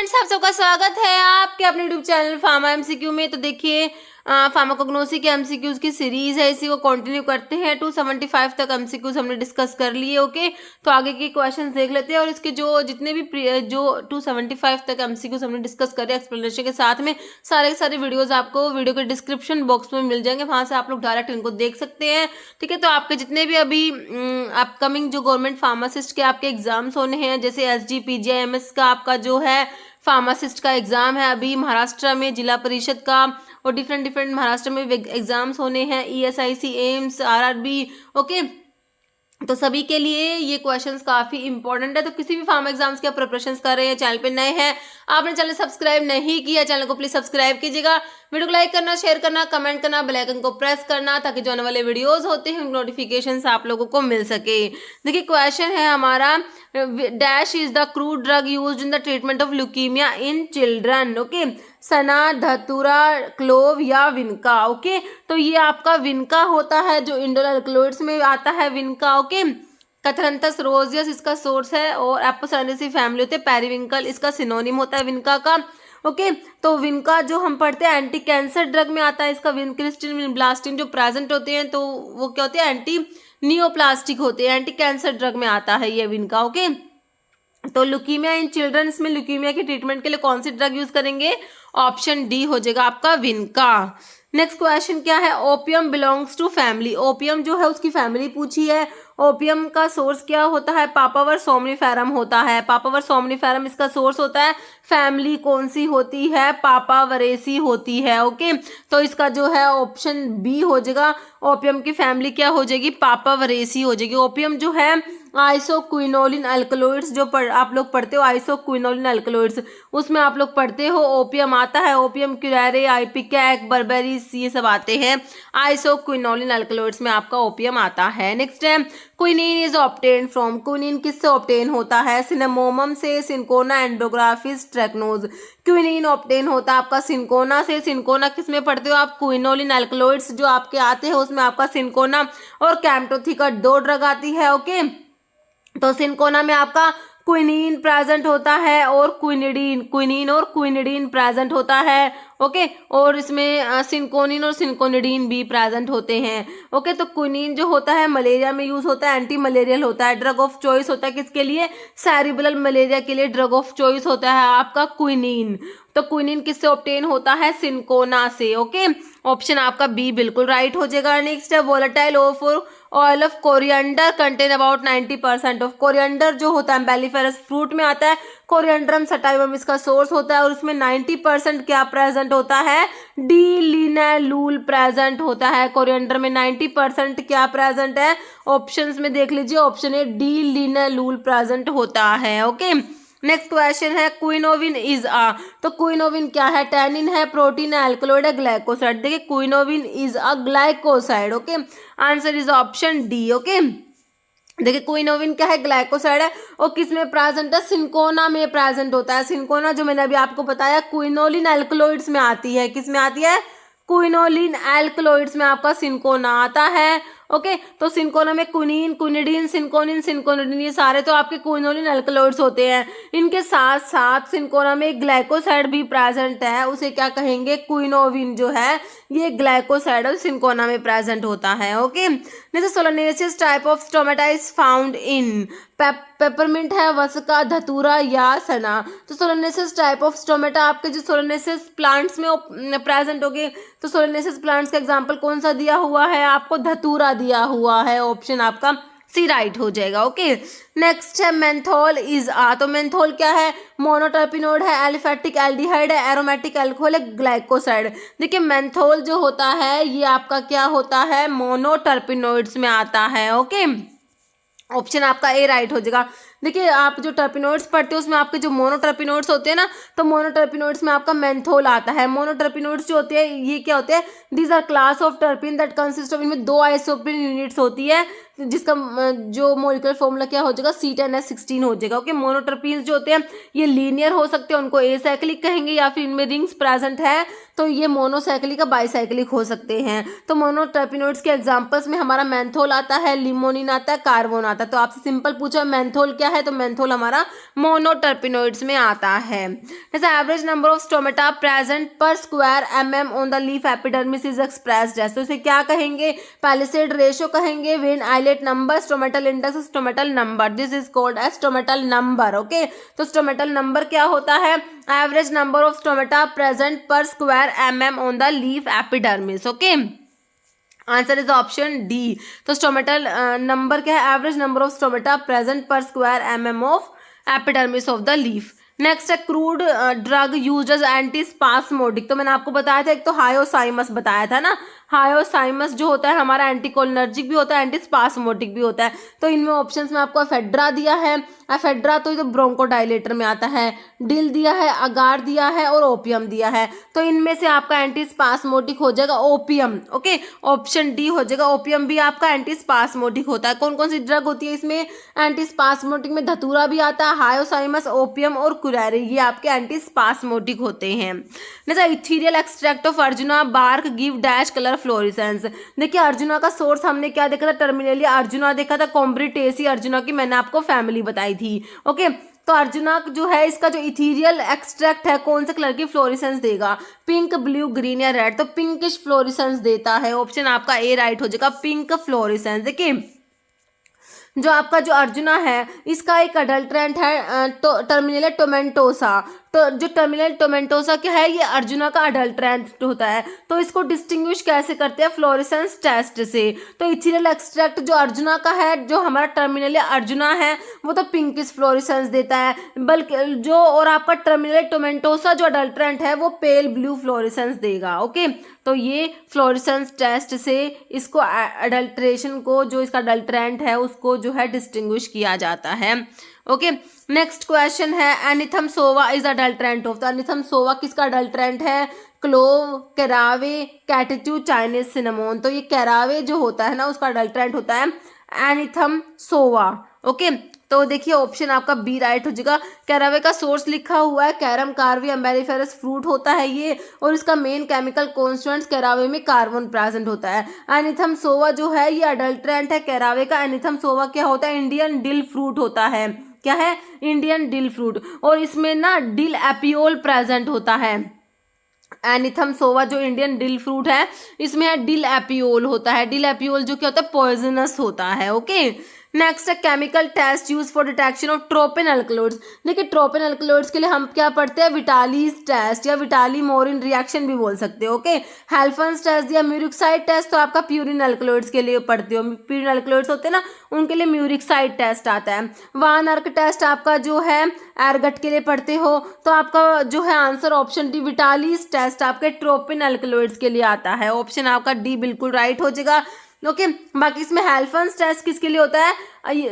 Friends, आप सबका स्वागत है आपके अपने यूट्यूब चैनल फार्मा एमसीक्यू में। तो देखिए फार्माकोग्नोसी के एमसीक्यूज की सीरीज है, इसी को कंटिन्यू करते हैं। 275 तक एमसीक्यूज हमने डिस्कस कर लिए। ओके, तो आगे के क्वेश्चंस देख लेते हैं और इसके जो जितने भी जो 275 तक एमसीक्यूज हमने डिस्कस करे एक्सप्लेनेशन के साथ में सारे के सारे वीडियोज आपको वीडियो के डिस्क्रिप्शन बॉक्स में मिल जाएंगे, वहां से आप लोग डायरेक्ट इनको देख सकते हैं। ठीक है, तो आपके जितने भी अभी अपकमिंग जो गवर्नमेंट फार्मासिस्ट के आपके एग्जाम्स होने हैं, जैसे एसजी पीजीआईएमएस का आपका जो है फार्मासिस्ट का एग्जाम है अभी महाराष्ट्र में, जिला परिषद का, और डिफरेंट महाराष्ट्र में एग्जाम्स होने हैं, ईएसआईसी, एम्स, आरआरबी। ओके, तो सभी के लिए ये क्वेश्चंस काफी इंपॉर्टेंट है। तो किसी भी फार्मा एग्जाम्स के आप प्रिपरेशंस कर रहे हैं, चैनल पे नए हैं, आपने चैनल सब्सक्राइब नहीं किया, चैनल को प्लीज सब्सक्राइब कीजिएगा। वीडियो को लाइक करना, शेयर करना, कमेंट करना, बेल आइकन को प्रेस करना, ताकि जो आने वाले वीडियोस होते हैं उनके नोटिफिकेशंस आप लोगों को मिल सके। देखिए क्वेश्चन है हमारा, dash is the crude drug used in the treatment of leukaemia in children. Okay, senna, dhatura, clove या विनका। ओके, तो ये आपका विनका होता है जो इंडोल अल्कलॉइड्स में आता है, विनका। ओके, कैथरंथस रोजियस इसका सोर्स है, और एपोसाइनेसी फैमिली होते हैं, पेरिविंकल इसका सिनोनिम होता है विनका का। ओके, तो विनका जो हम पढ़ते हैं एंटी कैंसर ड्रग में आता है, इसका विनक्रिस्टिन, विनब्लास्टिन जो प्रेजेंट होते हैं तो वो क्या होते हैं, एंटी नियोप्लास्टिक होते हैं, एंटी कैंसर ड्रग में आता है ये विनका। ओके, तो ल्यूकीमिया इन चिल्ड्रंस में ल्यूकीमिया के ट्रीटमेंट के लिए कौन सी ड्रग यूज करेंगे? ऑप्शन डी हो जाएगा आपका विनका। नेक्स्ट क्वेश्चन क्या है, opium belongs to family. Opium जो है उसकी फैमिली पूछी है। ओपियम का सोर्स क्या होता है? पापावर सोमनिफेरम होता है। पापावर सोमनिफेरम इसका सोर्स होता है। फैमिली कौन सी होती है? पापावरेसी होती है। ओके, तो इसका जो है ऑप्शन बी हो जाएगा। ओपियम की फैमिली क्या हो जाएगी? पापावरेसी हो जाएगी। ओपियम जो है आइसोक्विनोलिन अल्कलॉइड्स जो आप लोग पढ़ते हो, आइसोक्विनोलिन अल्कलॉइड्स उसमें आप लोग पढ़ते हो ओपियम आता है। ओपियम क्यूरारे, आइपिकैक, बर्बेरिस ये सब आते हैं आइसोक्विनोलिन अल्कलॉइड्स में, आपका ओपियम आता है। नेक्स्ट है quinine is obtain from. Quinine किससे ऑब्टेन होता है? सिनेमोमम से, सिंकोना, एंडोग्राफिस, ट्रैक्नोज। क्विनीन ऑब्टेन होता है आपका सिंकोना से। सिंकोना किसमें पढ़ते हो आप? क्विनोलिन अल्कलॉइड्स जो आपके आते हैं उसमें आपका सिंकोना और कैम्प्टोथिका दो ड्रग आती है। ओके, तो सिंकोना में आपका क्विनीन प्रेजेंट होता है और क्विनिडीन, क्विनीन और क्विनिडीन प्रेजेंट होता है। ओके, और इसमें सिंकोनिन और सिंकोनिडीन भी प्रेजेंट होते हैं। ओके, तो क्विनीन जो होता है मलेरिया में यूज होता है, एंटी मलेरियल होता है, ड्रग ऑफ चॉइस होता है किसके लिए? सेरिब्रल मलेरिया के लिए ड्रग ऑफ चॉइस होता है आपका क्विनीन। तो क्विनीन किससे ऑब्टेन होता है? सिंकोना से। ओके, ऑप्शन आपका बी बिल्कुल राइट हो जाएगा। नेक्स्ट है volatile oil of coriander contain about 90% of. Coriander जो होता है एम्बेलिफेरस फ्रूट में आता है, कोरिएंडरम सटाइवम इसका सोर्स होता है, और उसमें 90% क्या प्रेजेंट होता है? डी लिनेलूल प्रेजेंट होता है। कोरिएंडर में 90% क्या प्रेजेंट है? ऑप्शंस में देख लीजिए, ऑप्शन ए डी लिनेलूल प्रेजेंट होता है। ओके, नेक्स्ट क्वेश्चन है क्विनोविन इज आ। तो क्विनोविन क्या है? टैनिन है, प्रोटीन है, अल्कलॉइड है, ग्लाइकोसाइड। देखिए quinovin is a glycoside. Okay, answer is option D. Okay, देखिए क्विनोविन क्या है? ग्लाइकोसाइड है, और किस में प्रेजेंट है? सिंकोना में प्रेजेंट होता है। सिंकोना जो मैंने अभी आपको बताया क्विनोलिन अल्कलॉइड्स में आती है। किस में आती है? क्विनोलिन अल्कलॉइड्स में आपका सिंकोना आता है। ओके, तो सिंकोना में क्विनीन, क्विनिडीन, सिंकोनिन, सिंकोनिडीन ये सारे तो आपके क्विनोलिन अल्कलॉइड्स होते हैं। इनके साथ साथ सिंकोना में एक ग्लाइकोसाइड भी प्रेजेंट है, उसे क्या कहेंगे? क्विनोविन जो है ये ग्लाइकोसाइड और सिंकोना में प्रेजेंट होता है। ओके, जैसे solanaceous type of stomata is found in. Peppermint है, वसका, धतूरा या सना। तो सोलोनेसिस टाइप ऑफ स्टोमेटा आपके जो सोलोनेसिस प्लांट्स में प्रेजेंट होंगे, तो सोलोनेसिस प्लांट्स का एग्जांपल कौन सा दिया हुआ है आपको? धतूरा दिया हुआ है। ऑप्शन आपका सी राइट हो जाएगा। ओके, नेक्स्ट है मेंथोल इज आ। तो मेंथोल क्या है? मोनोटर्पिनोड है, एलिफेटिक एल्डिहाइड है, एरोमेटिक अल्कोहल है, ग्लाइकोसाइड। देखिए मेंथोल जो होता है ये आपका क्या होता है? मोनोटर्पिनोइड्स में आता है। ओके, ऑप्शन आपका ए राइट हो जाएगा। देखिए आप जो टर्पिनोइड्स पढ़ते हो उसमें आपके जो मोनोटर्पिनोइड्स होते हैं ना, तो मोनोटर्पिनोइड्स में आपका मेंथोल आता है। मोनोटर्पिनोइड्स जो होते हैं ये क्या होते हैं? These are class of terpene that consist of, इनमें दो आइसोप्रीन यूनिट्स होती है। जिसका जो मॉलिक्यूलर फॉर्मूला क्या हो जाएगा, C10H16 हो जाएगा। ओके, मोनोटर्पीन्स जो होते हैं ये लीनियर हो सकते हैं, उनको एसाइक्लिक कहेंगे, या फिर इनमें रिंग्स प्रेजेंट है तो ये मोनोसाइक्लिक या बाईसाइक्लिक हो सकते हैं। तो मोनोटर्पिनोइड्स के एग्जांपल्स में हमारा मेंथोल आता है, लिमोनिन आता है, कार्बोन आता है। तो आपसे सिंपल पूछा मेंथोल क्या है, तो मेंथोल हमारा मोनोटर्पिनोइड्स में आता है। जैसे average number of stomata present per square mm on the leaf epidermis is expressed as, तो इसे क्या कहेंगे, पैलिसेड रेशियो कहेंगे, vein islet number, stomatal index, stomatal number, this is called as stomatal number. Okay, तो stomatal number क्या होता है, average number of stomata present per square mm on the leaf epidermis. Okay, answer is option D. तो stomatal number क्या है, average number of stomata present per square mm of epidermis of the leaf. Next है crude drug used as antispasmodic, तो मैंने आपको बताया था, एक तो हायोसाइमस बताया था ना, हायोसाइमस जो होता है हमारा एंटीकोलिनर्जिक भी होता है, एंटीस्पास्मोटिक भी होता है। तो इनमें ऑप्शंस में आपको एफेड्रा दिया है, एफेड्रा तो ये तो ब्रोंकोडाइलेटर में आता है, डिल दिया है, अगार दिया है और ओपियम दिया है। तो इनमें से आपका एंटीस्पास्मोटिक हो जाएगा ओपियम। ओके, ऑप्शन डी हो जाएगा, ओपियम भी आपका एंटीस्पास्मोटिक होता है। कौन कौन सी ड्रग होती है इसमें, एंटीस्पास्मोटिक में धतूरा भी आता है, हायोसाइमस, ओपियम और कुरेरी, ये आपके एंटीस्पास्मोटिक होते हैं। जैसे ethereal extract of arjuna bark give dash colour fluorescence. देखिए अर्जुना का सोर्स हमने क्या देखा था, टर्मिनली अर्जुना देखा था, कॉम्ब्रिटेसी अर्जुना की मैंने आपको फैमिली बताई थी। ओके, तो अर्जुना जो है इसका जो इथीरियल एक्सट्रैक्ट है कौन से कलर की फ्लोरेसेंस देगा, पिंक, ब्लू, ग्रीन या रेड, तो पिंकिश फ्लोरेसेंस देता है। ऑप्शन आपका ए राइट हो जाएगा, पिंक फ्लोरेसेंस। देखिए जो आपका जो अर्जुना है इसका एक अडल्ट्रेंट है तो टर्मिनल टोमेंटोसा, तो जो टर्मिनल टोमेंटोसा क्या है, ये अर्जुना का अडल्ट्रेंट होता है। तो इसको डिस्टिंग्विश कैसे करते हैं, फ्लोरेसेंस टेस्ट से। तो इथीरियल एक्सट्रैक्ट जो अर्जुना का है, जो हमारा टर्मिनल अर्जुना है वो तो पिंकिश फ्लोरेसेंस देता है, बल्कि जो और आपका टर्मिनल टोमेंटोसा जो अडल्ट्रेंट है वो पेल ब्लू फ्लोरेसेंस देगा। ओके, तो ये फ्लोरेसेंस टेस्ट से इसको अडल्ट्रेशन को, जो इसका अडल्ट्रेंट है उसको जो है डिस्टिंग्विश किया जाता है। ओके, नेक्स्ट क्वेश्चन है Anethum sowa is adulterant of, तो एनिथम सोवा किसका अडल्ट्रेंट है, clove, caraway, catechu, Chinese cinnamon. तो ये कैरावे जो होता है ना उसका अडल्ट्रेंट होता है एनिथम सोवा। ओके, तो देखिए ऑप्शन आपका बी राइट हो जाएगा। कैरावे का सोर्स लिखा हुआ है कैरम कार्वी एम्बेलिफेरस फ्रूट होता है ये, और इसका मेन केमिकल कॉन्स्टिट्यूएंट्स कैरावे में कार्बन प्रेजेंट होता है। एनिथम सोवा जो है ये अडल्ट्रेंट है कैरावे का। एनिथम सोवा क्या होता है, इंडियन डिल फ्रूट होता है, क्या है, इंडियन डिल फ्रूट, और इसमें ना डिल एपियोल प्रेजेंट होता है। एनिथम सोवा जो इंडियन डिल फ्रूट है इसमें है डिल एपियोल होता है, डिल एपियोल जो क्या होता है, पॉइजनस होता है। ओके, नेक्स्ट है chemical test use for detection of tropine alkaloids. देखिए ट्रोपिन अल्कलॉइड्स के लिए हम क्या पढ़ते हैं, विटालीज टेस्ट या विटाली मोरिन रिएक्शन भी बोल सकते हो। ओके, हेल्फन्स टेस्ट या म्यूरिक्साइड टेस्ट तो आपका प्यूरिन अल्कलॉइड्स के लिए पढ़ते हो, प्यूरिन अल्कलॉइड्स होते हैं ना उनके लिए म्यूरिक्साइड टेस्ट आता है। वान अर्क टेस्ट आपका जो है एरगट के लिए पढ़ते हो, तो आपका जो है आंसर ऑप्शन डी, विटालीज टेस्ट आपके ट्रोपिन अल्कलॉइड्स के लिए आता है। ऑप्शन आपका डी बिल्कुल राइट हो जाएगा। ओके, बाकी इसमें हेल्फन्स टेस्ट किसके लिए होता है,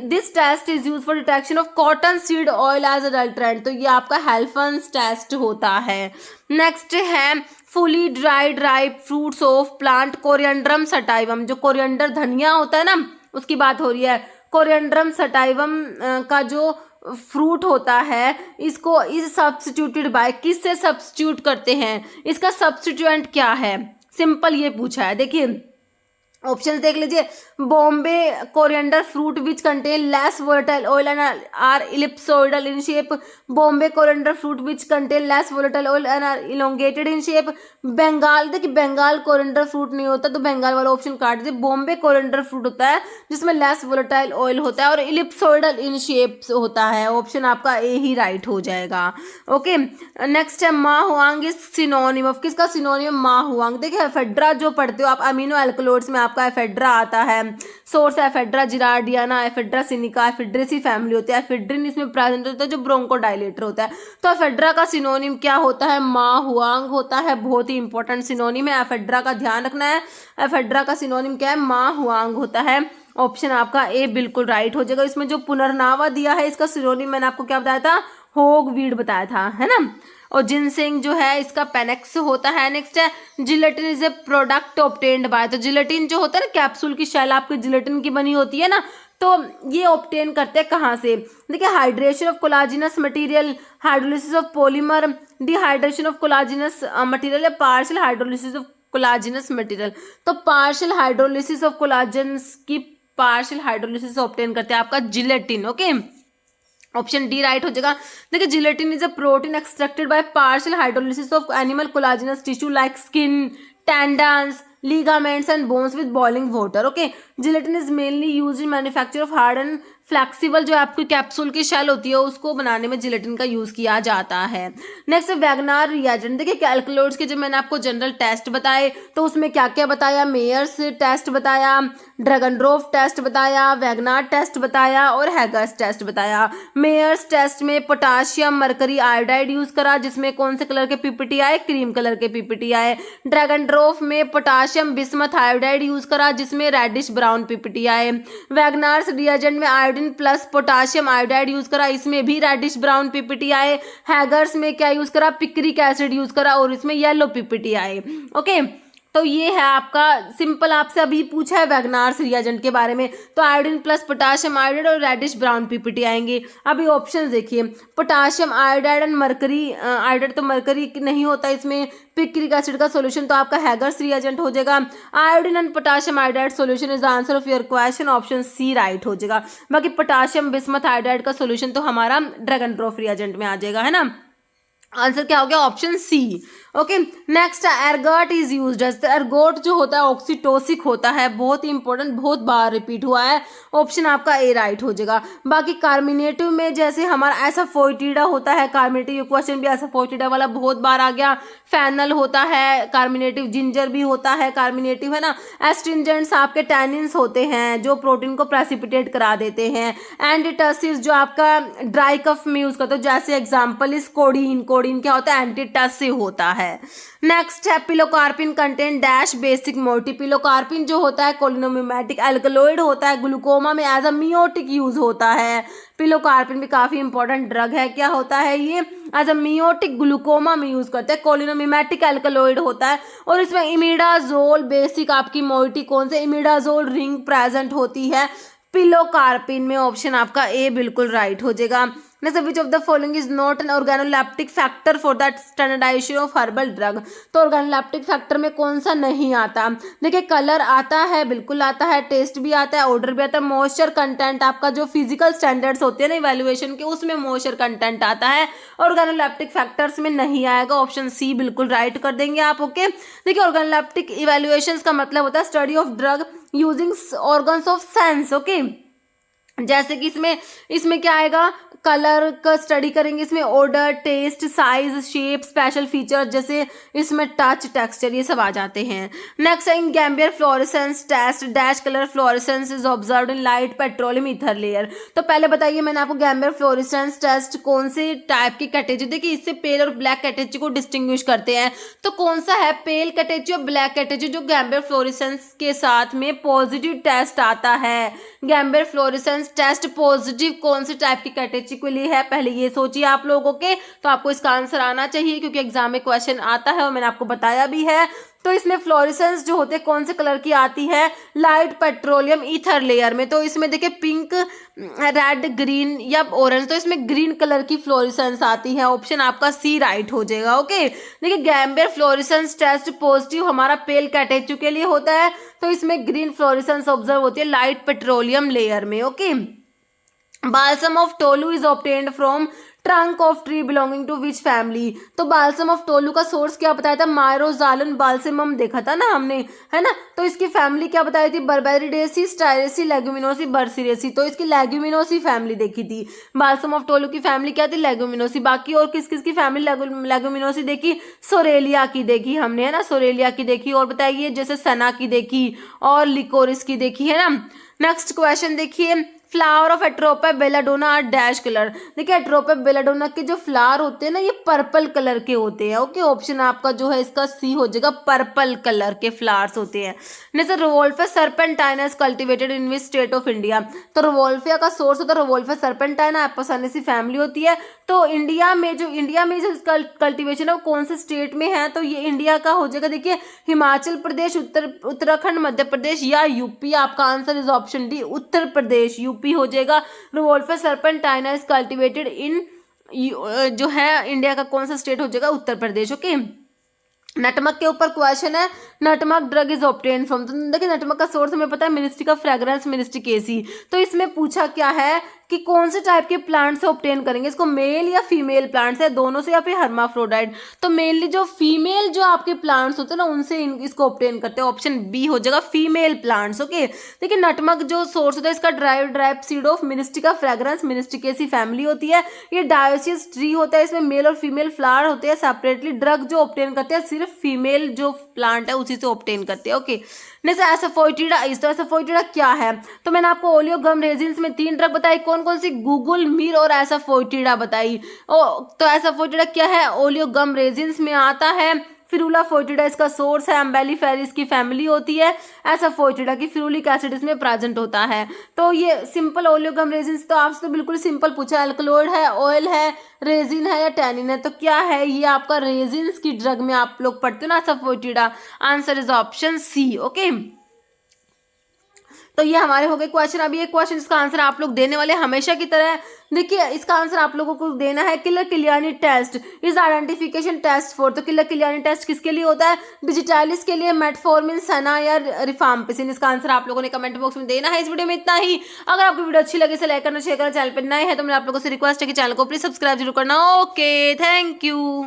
this test is use for detection of cotton seed oil as adulterant, तो ये आपका हेल्फन्स टेस्ट होता है। नेक्स्ट है fully dried ripe fruits of plant coriandrum sativum, जो कोरिएंडर धनिया होता है ना उसकी बात हो रही है। कोरिएंड्रम सटाइवम का जो फ्रूट होता है इसको इज सब्स्टिट्यूटेड बाय, किससे सब्स्टिट्यूट करते हैं, इसका सब्स्टिट्यूएंट क्या है, सिंपल ये पूछा है। देखिए ऑप्शंस देख लीजिए, Bombay coriander fruit which contain less volatile oil and are ellipsoidal in shape, Bombay coriander fruit which contain less volatile oil and are elongated in shape, Bengal, देखिए बंगाल कोरिएंडर फ्रूट नहीं होता तो बंगाल वाला ऑप्शन काट दीजिए, बॉम्बे कोरिएंडर फ्रूट होता है जिसमें लेस वोलेटाइल ऑयल होता है और इलिप्सोइडल इन शेप होता है। ऑप्शन आपका ए ही राइट हो जाएगा। ओके, नेक्स्ट है माहुआंग इज सिनोनिम ऑफ, किसका सिनोनिम, माहुआंग। देखिए एफेड्रा जो पढ़ते हो आप अमीनो एल्कलॉइड्स में आपका एफेड्रा आता है, सोर्स एफेड्रा जिरार्डियाना, एफेड्रा सिनिका, एफेड्रेसी फैमिली होती है, एफेड्रिन इसमें प्रेजेंट होता है जो ब्रोंकोडाइलेटर होता है। तो एफेड्रा का सिनोनिम क्या होता है, माहुआंग होता है, बहुत ही इंपॉर्टेंट सिनोनिम है, एफेड्रा का ध्यान रखना है। एफेड्रा का सिनोनिम क्या है, माहुआंग होता है। ऑप्शन आपका ए बिल्कुल राइट हो जाएगा। इसमें जो पुनर्नावा दिया है इसका सिनोनिम मैंने आपको क्या बताया था, होगवीड बताया था, है ना। और जिनसेंग जो है इसका पेनेक्स होता है। नेक्स्ट है gelatin is a product obtained by, तो जिलेटिन जो होता है ना, कैप्सूल की शेल आपकी जिलेटिन की बनी होती है ना, तो ये ऑब्टेन करते हैं कहाँ से? देखिए, hydration of collagenous material, hydrolysis of polymer, dehydration of collagenous material या partial hydrolysis of collagenous material. तो पार्शियल हाइड्रोलिसिस ऑफ कोलाजन्स की पार्शियल हाइड्रोलिसिस ऑब्टेन करते हैं आपका gelatin. Okay, option D right हो जाएगा। देखिए, gelatin is a protein extracted by partial hydrolysis of animal collagenous tissue like skin, tendons, ligaments and bones with boiling water. Okay, gelatin is mainly used in manufacture of hard and flexible जो आपकी capsule की shell होती है उसको बनाने में gelatin का use किया जाता है। Next Wagner reagent. देखिए, कैलकुलेट्स के जब मैंने आपको जनरल टेस्ट बताए तो उसमें क्या क्या बताया? मेयर्स टेस्ट बताया, ड्रैगनड्रॉफ टेस्ट बताया, वैगनार टेस्ट बताया और हैगर्स टेस्ट बताया। मेयर्स टेस्ट में पोटाशियम मरकरी आयोडाइड यूज करा, जिसमें कौन से कलर के पीपीटी आए? क्रीम कलर के पीपीटी आए। ड्रैगनड्रॉफ में पोटाशियम बिस्मथ आयोडाइड यूज करा, जिसमें रेडिश ब्राउन पीपीटी आए। वैगनार्स रिएजेंट में iodine plus potassium iodide use करा, इसमें भी रेडिश ब्राउन पीपीटी आए। हैगर्स में क्या यूज करा? पिक्रिक एसिड यूज करा और इसमें येलो पीपीटी आए। ओके, तो ये है आपका सिंपल, आपसे अभी पूछा है वैगनार्स रिएजेंट के बारे में, तो आयोडीन प्लस पोटाशियम आयोडाइड और रेडिश ब्राउन पीपीटी आएंगे। अभी ऑप्शन देखिए, potassium iodide and mercury iodide, तो मरकरी नहीं होता इसमें, पिक्रिक एसिड का सॉल्यूशन तो आपका हैगर्स रिएजेंट हो जाएगा। Iodine and potassium iodide solution is the answer of your question, option C right हो जाएगा। बाकी पोटाशियम बिस्मथ आयोडाइड का सॉल्यूशन तो हमारा ड्रैगनड्रॉफ रिएजेंट में आ जाएगा, है ना। आंसर क्या हो गया? Option C. Okay, next ergot is used as, ergot जो होता है ऑक्सीटोसिक होता है, बहुत ही इंपॉर्टेंट, बहुत बार रिपीट हुआ है, ऑप्शन आपका ए राइट हो जाएगा। बाकी कार्मिनेटिव में जैसे हमारा एसाफोइटिडा होता है, कार्मिनेटिव क्वेश्चन भी एसाफोइटिडा वाला बहुत बार आ गया। फेनल होता है कार्मिनेटिव, जिंजर भी होता है कार्मिनेटिव, है ना। एस्ट्रिंजेंट्स आपके टैनिन्स होते हैं जो प्रोटीन को प्रेसिपिटेट करा देते हैं। एंटीटसिव जो आपका ड्राई कफ में यूज करते हो, जैसे एग्जाम्पल इस कोडीन, कोडीन क्या होता है? एंटीटसिव होता है। नेक्स्ट है pilocarpine contain dash basic moiety, pilocarpine जो होता है कोलिनोमिमेटिक एल्कलॉइड होता है, ग्लूकोमा में एज अ मियोटिक यूज होता है। पिलोकार्पिन भी काफी इंपॉर्टेंट ड्रग है, क्या होता है ये? एज अ मियोटिक ग्लूकोमा में यूज करते हैं, कोलिनोमिमेटिक एल्कलॉइड होता है और इसमें इमिडाजोल बेसिक आपकी मोइटी, कौन से? इमिडाजोल रिंग प्रेजेंट होती है पिलोकार्पिन में, ऑप्शन आपका ए बिल्कुल राइट हो जाएगा। Next, which of the following is not an organoleptic factor for that standardization of herbal drug, तो ऑर्गेनोलेप्टिक फैक्टर में कौन सा नहीं आता? देखिए, कलर आता है, बिल्कुल आता है, टेस्ट भी आता है, ऑर्डर भी आता है, मॉइस्चर कंटेंट आपका जो फिजिकल स्टैंडर्ड्स होते हैं ना इवैल्यूएशन के, उसमें मॉइस्चर कंटेंट आता है, ऑर्गेनोलेप्टिक फैक्टर्स में नहीं आएगा, ऑप्शन सी बिल्कुल राइट कर देंगे आप। ओके, देखिए, ऑर्गेनोलेप्टिक इवैल्यूएशन का मतलब होता है study of drug using organs of sense. Okay, जैसे कि इसमें क्या आएगा? कलर का स्टडी करेंगे, इसमें odour, taste, size, shape, special feature, जैसे इसमें टच, टेक्सचर, ये सब आ जाते हैं। Next in gambier fluorescence test dash colour fluorescence is observed in light petroleum ether layer, तो पहले बताइए मैंने आपको गैम्बियर फ्लोरेसेंस टेस्ट कौन से टाइप की कैटेगरी, देखिए इससे पेल और ब्लैक कैटेगरी को डिस्टिंग्विश करते हैं, तो कौन सा है? पेल कैटेगरी और ब्लैक कैटेगरी जो गैम्बियर फ्लोरेसेंस के साथ में पॉजिटिव टेस्ट आता है। गैम्बियर फ्लोरेसेंस टेस्ट पॉजिटिव कौन से टाइप की कैटेगरी के लिए है? पहले ये सोचिए आप लोगों के, तो आपको इसका आंसर आना चाहिए क्योंकि एग्जाम में क्वेश्चन आता है और मैंने आपको बताया भी है। तो इसमें फ्लोरेसेंस जो होते हैं कौन से कलर की आती है? लाइट पेट्रोलियम ईथर लेयर में, तो इसमें देखिए पिंक, रेड, ग्रीन या ऑरेंज, तो इसमें ग्रीन कलर की फ्लोरेसेंस आती है, ऑप्शन आपका सी राइट हो जाएगा। ओके, देखिए गैम्बियर फ्लोरेसेंस टेस्ट पॉजिटिव हमारा पेल कैटेगरी के लिए होता है, तो इसमें ग्रीन फ्लोरेसेंस ऑब्जर्व होती है लाइट पेट्रोलियम लेयर में। Okay, balsam of Tolu is obtained from trunk of tree belonging to which family, तो बाल्सम ऑफ टोलू का सोर्स क्या बताया था? मायरोजालन बाल्समम देखा था ना हमने, है ना। तो इसकी फैमिली क्या बताई थी? बर्बेरिडेसी, स्टायरेसी, लेग्यूमिनोसी, बर्सिरेसी, तो इसकी लेग्यूमिनोसी फैमिली देखी थी। बाल्सम ऑफ टोलू की फैमिली क्या थी? लेग्यूमिनोसी। बाकी और किस किस की फैमिली लेग्यूमिनोसी देखी? सोरेलिया की देखी हमने, है ना, सोरेलिया की देखी, और बताइए जैसे सना की देखी और लिकोरिस की देखी, है ना। नेक्स्ट क्वेश्चन देखिए, flower of Atropa belladonna are dash colour. देखिए एट्रोपा बेलाडोना के जो फ्लावर होते हैं ना ये पर्पल कलर के होते हैं। ओके, ऑप्शन आपका जो है इसका सी हो जाएगा, पर्पल कलर के फ्लावर्स होते हैं। Next, rauwolfia serpentina is cultivated in which state of India. तो रिवोल्फिया का सोर्स होता है रिवोल्फा सर्पेंटाइना, एपोसानेसी फैमिली होती है। तो इंडिया में जो कल्टीवेशन है वो कौन से स्टेट में है, तो ये इंडिया का हो जाएगा देखिए हिमाचल प्रदेश, उत्तराखंड, मध्य प्रदेश या यूपी। आपका answer is option D, Uttar Pradesh, UP हो जाएगा। रिवोल्फा सर्पेंटाइना इज कल्टिवेटेड इन जो है इंडिया का कौन सा स्टेट हो जाएगा, उत्तर प्रदेश। ओके, नटमक के ऊपर क्वेश्चन है, नटमक ड्रग इज ऑब्टेन फ्रॉम। तो देखिए नटमक का सोर्स हमें पता है मिनिस्ट्री का फ्रेग्रेंस, मिनिस्ट्री केसी। तो इसमें पूछा क्या है कि कौन से टाइप के प्लांट से ऑब्टेन करेंगे इसको, मेल या फीमेल प्लांट्स है, दोनों से या फिर हर्माफ्रोडाइट। तो मेनली जो फीमेल जो आपके प्लांट्स होते हैं ना उनसे इसको ऑब्टेन करते हैं। ऑप्शन बी हो जाएगा फीमेल प्लांट्स। ओके, देखिए नटमक जो सोर्स होता है इसका ड्राइप सीड ऑफ मिनिस्ट्री का फ्रेग्रेंस, मिनिस्ट्री केसी फैमिली होती है। ये डायोसियस ट्री होता है, इसमें मेल और फीमेल फ्लावर होते हैं सेपरेटली। ड्रग जो ऑब्टेन करते हैं सिर्फ फीमेल जो प्लांट है उसी से ऑब्टेन करते हैं। ओके, नेक्स्ट एसोफोइटिडा इज, तो एसोफोइटिडा क्या है, तो मैंने आपको ओलियोगम रेजिन्स में 3 ड्रग बताई, कौन कौन सी, गूगल, मीर और एसोफोइटिडा बताई। तो एसोफोइटिडा क्या है, ओलियोगम रेजिन्स में आता है। फिरूला फोइटिडा इसका सोर्स है, एम्बेलिफेरिस की फैमिली होती है। एसोफोइटिडा की फिरूलिक एसिड इसमें प्रेजेंट होता है। तो ये सिंपल ओलियोगम रेजिन्स तो आपसे तो बिल्कुल सिंपल पूछा, एल्कलॉइड है, ऑयल है, रेजिन है या टैनिन है, तो क्या है ये आपका रेजिन्स की ड्रग में आप लोग पढ़ते हो ना asafoetida. Answer is option C. Okay, तो ये हमारे हो गए क्वेश्चन। अभी एक क्वेश्चन इसका आंसर आप लोग देने वाले हमेशा की तरह। देखिए इसका आंसर आप लोगों को देना है, Keller Killiani test is identification test for. तो किलर किलियानी टेस्ट किसके लिए होता है, डिजिटालिस के लिए, मेटफॉर्मिन, सना या रिफाम्पिसिन। इसका आंसर आप लोगों ने कमेंट बॉक्स में देना है। इस वीडियो में इतना ही। अगर आपको वीडियो अच्छी लगी इसे लाइक करना, शेयर करना, चैनल पर नए हैं तो मैं आप लोगों से रिक्वेस्ट है कि चैनल को प्लीज सब्सक्राइब जरूर करना। Okay, thank you.